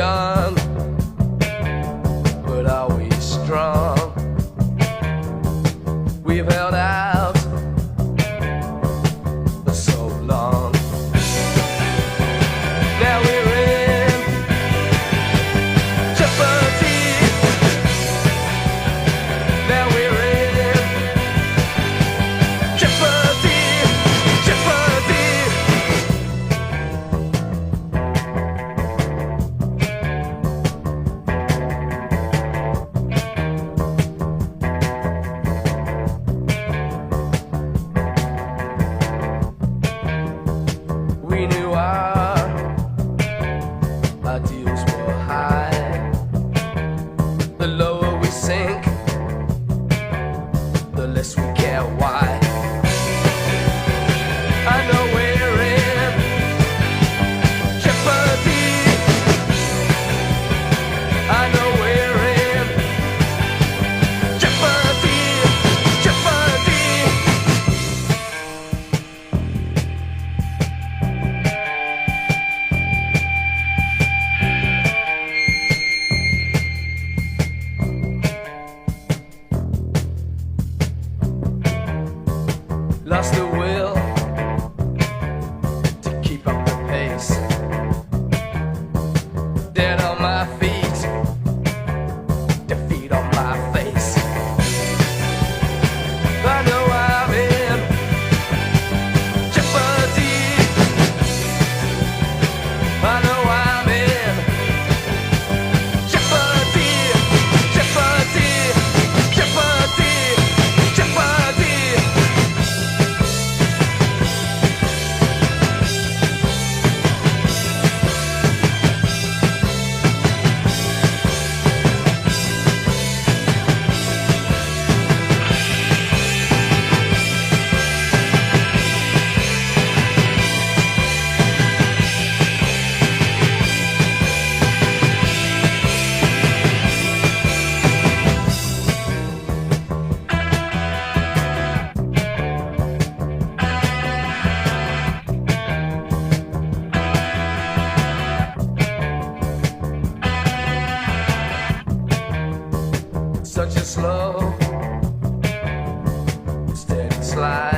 young, but always strong. We've held out for so long. Now we're in jeopardy. Now we're in jeopardy, jeopardy. We knew our ideals were high. The lower we sink, the less we care why. I know we're in jeopardy. I know we're in jeopardy, jeopardy. Lost the will to keep up the pace. Dead on my feet, defeat on my face. I know I'm in jeopardy. I know I'm in jeopardy, jeopardy, jeopardy, jeopardy. Such a slow, steady slide.